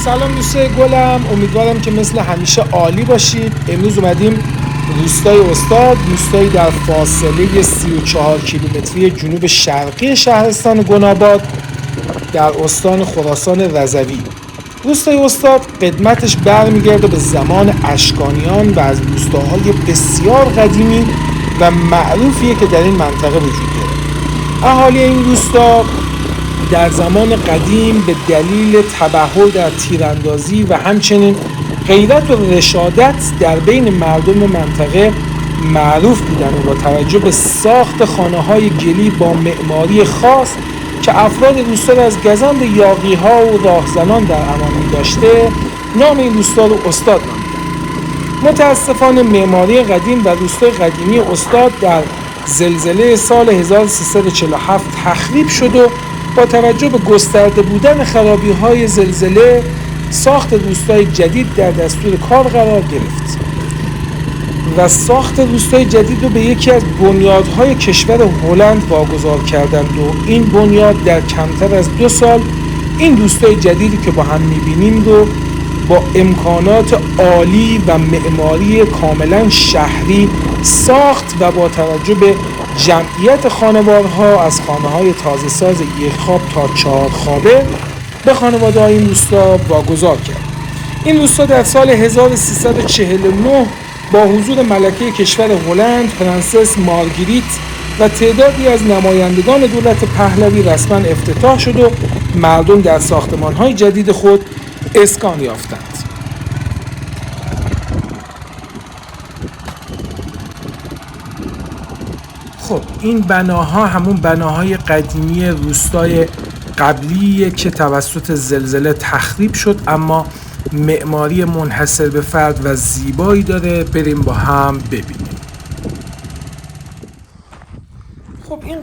سلام دوستای گلم، امیدوارم که مثل همیشه عالی باشید. امروز اومدیم روستای استاد، روستایی در فاصله 34 کیلومتری جنوب شرقی شهرستان گناباد در استان خراسان رضوی. روستای استاد قدمتش برمیگرده به زمان اشکانیان و از روستاهای بسیار قدیمی و معروفیه که در این منطقه وجود داره. اهالی این روستا در زمان قدیم به دلیل تبحر در تیراندازی و همچنین غیرت و رشادت در بین مردم منطقه معروف بودند و با توجه به ساخت خانه‌های گلی با معماری خاص که افراد روستا را از گزند یاغی‌ها و راهزنان در امان می‌داشته، نام این روستا رو استاد نامیدند. متاسفانه معماری قدیم و روستای قدیمی استاد در زلزله سال 1347 تخریب شد و با توجه به گسترده بودن خرابی‌های زلزله ساخت روستای جدید در دستور کار قرار گرفت و ساخت روستای جدید رو به یکی از بنیادهای کشور هلند واگذار کردند و این بنیاد در کمتر از 2 سال این روستای جدیدی که با هم می‌بینیم رو با امکانات عالی و معماری کاملا شهری ساخت و با توجه به جمعیت خانوارها از خانه‌های تازه ساز 1 خواب تا 4 خوابه به خانواده‌های این روستا واگذار کرد. این روستا در سال 1349 با حضور ملکه کشور هلند پرنسس مارگریت و تعدادی از نمایندگان دولت پهلوی رسما افتتاح شد و مردم در ساختمان‌های جدید خود اسکان یافتند. خب این بناها همون بناهای قدیمی روستای قبلیه که توسط زلزله تخریب شد، اما معماری منحصر به فرد و زیبایی داره. بریم با هم ببینیم. خب این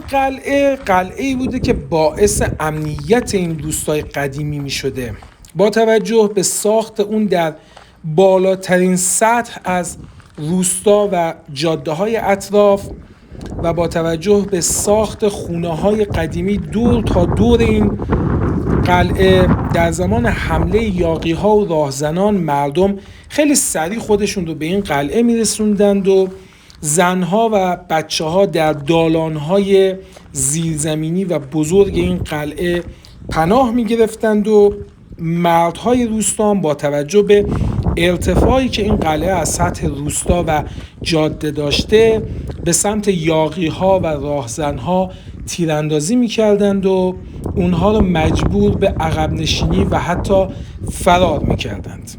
قلعه‌ای بوده که باعث امنیت این روستای قدیمی می شده. با توجه به ساخت اون در بالاترین سطح از روستا و جاده‌های اطراف و با توجه به ساخت خونه‌های قدیمی دور تا دور این قلعه، در زمان حمله یاغی‌ها و راهزنان مردم خیلی سریع خودشون رو به این قلعه میرسوندند و زنها و بچه‌ها در دالان‌های زیرزمینی و بزرگ این قلعه پناه می‌گرفتند و مردهای روستا با توجه به ارتفاعی که این قلعه از سطح روستا و جاده داشته به سمت یاغی‌ها و راهزنها تیراندازی می‌کردند و اونها رو مجبور به عقب نشینی و حتی فرار می‌کردند.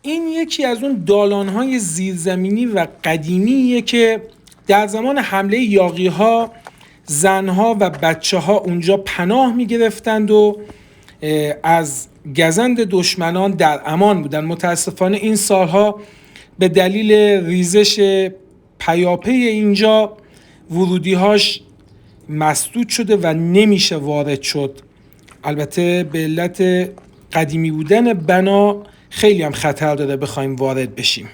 این یکی از اون دالان‌های زیرزمینی و قدیمیه که در زمان حمله یاغی‌ها زنها و بچه‌ها اونجا پناه می‌گرفتند و از گزند دشمنان در امان بودند. متاسفانه این سالها به دلیل ریزش پیاپی اینجا ورودی‌هاش مسدود شده و نمیشه وارد شد. البته به علت قدیمی بودن بنا خیلی هم خطر داره بخوایم وارد بشیم.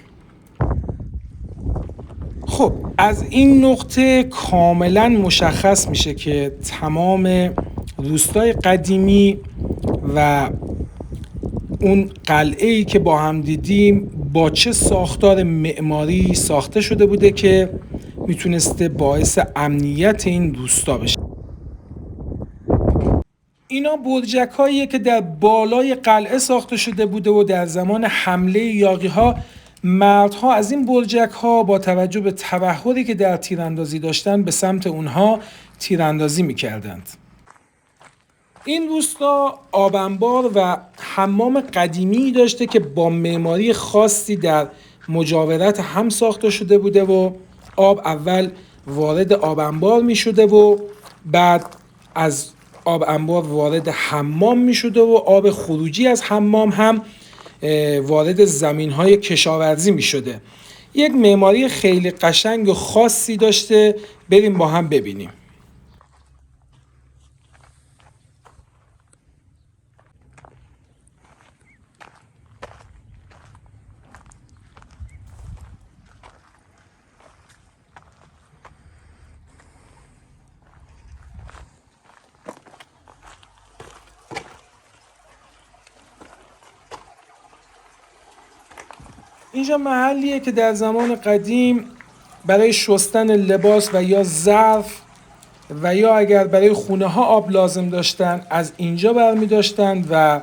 خب از این نقطه کاملا مشخص میشه که تمام روستای قدیمی و اون قلعه‌ای که با هم دیدیم با چه ساختار معماری ساخته شده بوده که میتونسته باعث امنیت این روستا بشه. اینا برجک‌هاییه که در بالای قلعه ساخته شده بوده و در زمان حمله یاغی‌ها مردها از این برجک‌ها با توجه به تبحری که در تیراندازی داشتن به سمت اونها تیراندازی می‌کردند. این روستا آب‌انبار و حمام قدیمی داشته که با معماری خاصی در مجاورت هم ساخته شده بوده و آب اول وارد آب‌انبار می‌شده و بعد از آب انبار وارد حمام می شده و آب خروجی از حمام هم وارد زمین‌های کشاورزی می شده. یک معماری خیلی قشنگ و خاصی داشته، بریم با هم ببینیم. اینجا محلیه که در زمان قدیم برای شستن لباس و یا ظرف و یا اگر برای خونه ها آب لازم داشتن از اینجا برمی داشتن و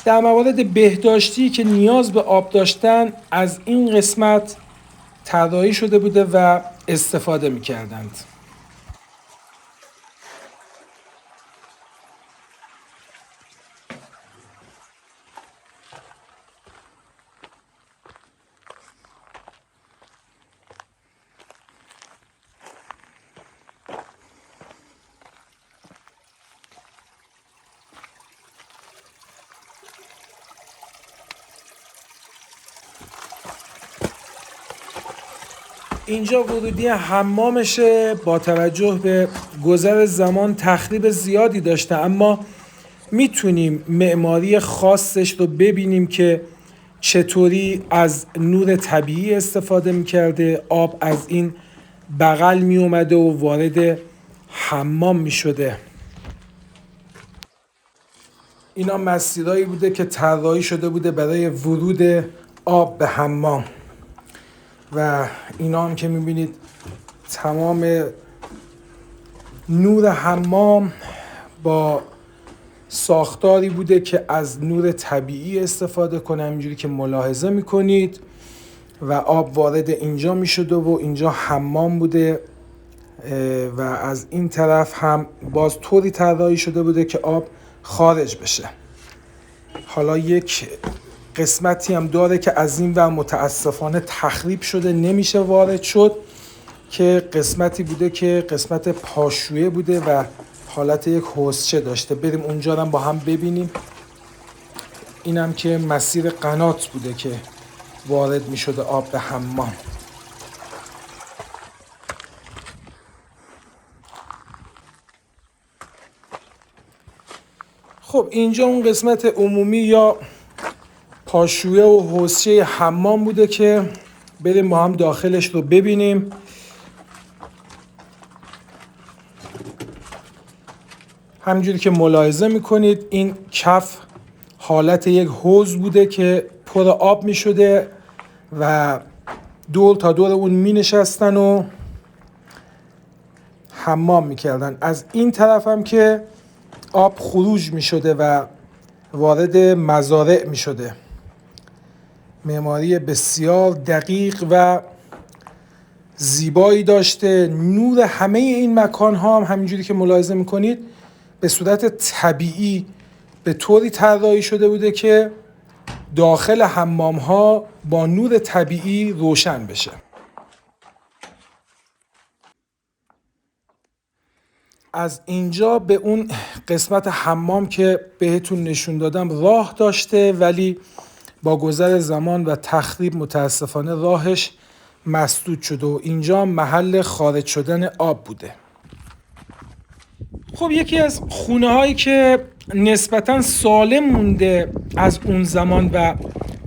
در موارد بهداشتی که نیاز به آب داشتن از این قسمت طراحی شده بوده و استفاده می کردند. اینجا ورودی حمامشه. با توجه به گذر زمان تخریب زیادی داشته، اما میتونیم معماری خاصش رو ببینیم که چطوری از نور طبیعی استفاده میکرده. آب از این بغل میومده و وارد حمام میشده. اینا مسیرایی بوده که طراحی شده بوده برای ورود آب به حمام و اینا هم که میبینید تمام نور حمام با ساختاری بوده که از نور طبیعی استفاده کنه، همینجوری که ملاحظه میکنید و آب وارد اینجا میشده و اینجا حمام بوده و از این طرف هم باز طوری طراحی شده بوده که آب خارج بشه. حالا یک قسمتی هم داره که از این و متاسفانه تخریب شده، نمیشه وارد شد، که قسمتی بوده که قسمت پاشویه بوده و حالت یک حوضچه داشته. بریم اونجا هم با هم ببینیم. اینم که مسیر قنات بوده که وارد میشده آب به حمام. خب اینجا اون قسمت عمومی یا پاشویه و حوضچه حمام بوده که بریم با هم داخلش رو ببینیم. همینجوری که ملاحظه میکنید این کف حالت یک حوض بوده که پر آب میشده و دور تا دور اون می نشستن و حمام میکردن. از این طرف هم که آب خروج میشده و وارد مزارع میشده. معماری بسیار دقیق و زیبایی داشته. نور همه این مکان ها هم همینجوری که ملاحظه میکنید به صورت طبیعی به طوری طراحی شده بوده که داخل حمام ها با نور طبیعی روشن بشه. از اینجا به اون قسمت حمام که بهتون نشون دادم راه داشته، ولی با گذر زمان و تخریب متاسفانه راهش مسدود شده و اینجا محل خارج شدن آب بوده. خب یکی از خونه هایی که نسبتاً سالم مونده از اون زمان و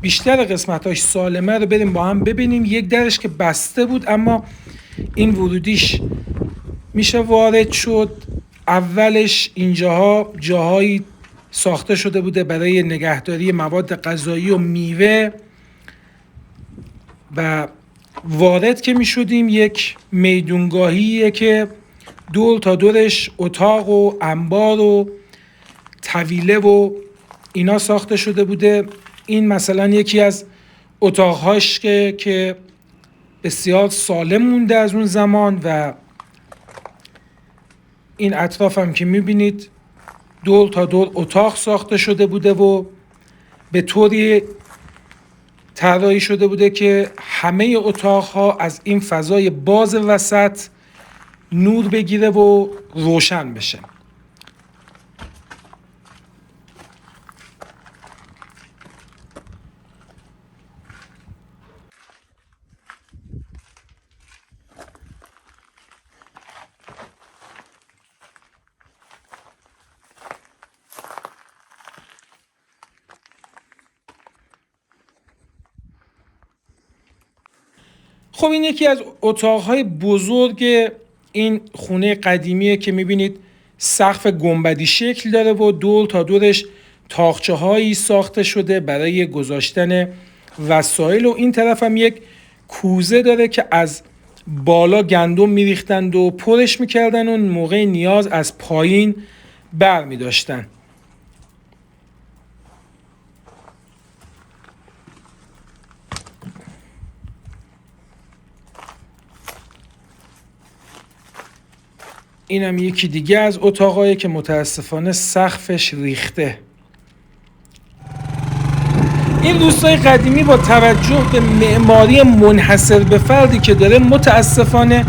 بیشتر قسمتاش سالمه رو بریم با هم ببینیم. یک درش که بسته بود اما این ورودیش میشه وارد شد. اولش اینجاها جاهایی ساخته شده بوده برای نگهداری مواد غذایی و میوه و وارد که می شدیم یک میدونگاهیه که دور تا دورش اتاق و انبار و طویله و اینا ساخته شده بوده. این مثلا یکی از اتاقهاش که بسیار سالم مونده از اون زمان و این اطراف هم که میبینید دور تا دور اتاق ساخته شده بوده و به طوری طراحی شده بوده که همه اتاقها از این فضای باز وسط نور بگیره و روشن بشه. خب این یکی از اتاقهای بزرگ این خونه قدیمیه که میبینید سقف گنبدی شکل داره و دور تا دورش تاقچه هایی ساخته شده برای گذاشتن وسایل و این طرف هم یک کوزه داره که از بالا گندم میریختند و پرش میکردن و موقع نیاز از پایین بر میداشتن. اینم یکی دیگه از اتاقایی که متاسفانه سقفش ریخته. این روستای قدیمی با توجه به معماری منحصر به فردی که داره متاسفانه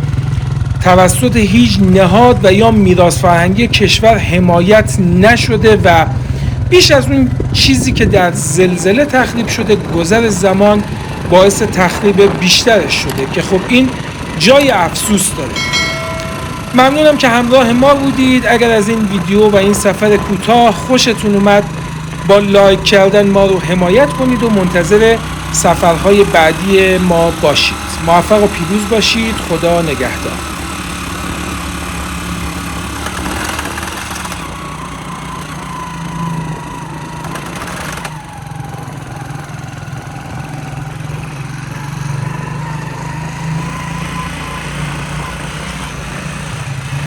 توسط هیچ نهاد و یا میراث فرهنگی کشور حمایت نشده و بیش از اون چیزی که در زلزله تخریب شده گذر زمان باعث تخریب بیشترش شده که خب این جای افسوس داره. ممنونم که همراه ما بودید. اگر از این ویدیو و این سفر کوتاه خوشتون اومد با لایک کردن ما رو حمایت کنید و منتظر سفرهای بعدی ما باشید. موفق و پیروز باشید. خدا نگهدار.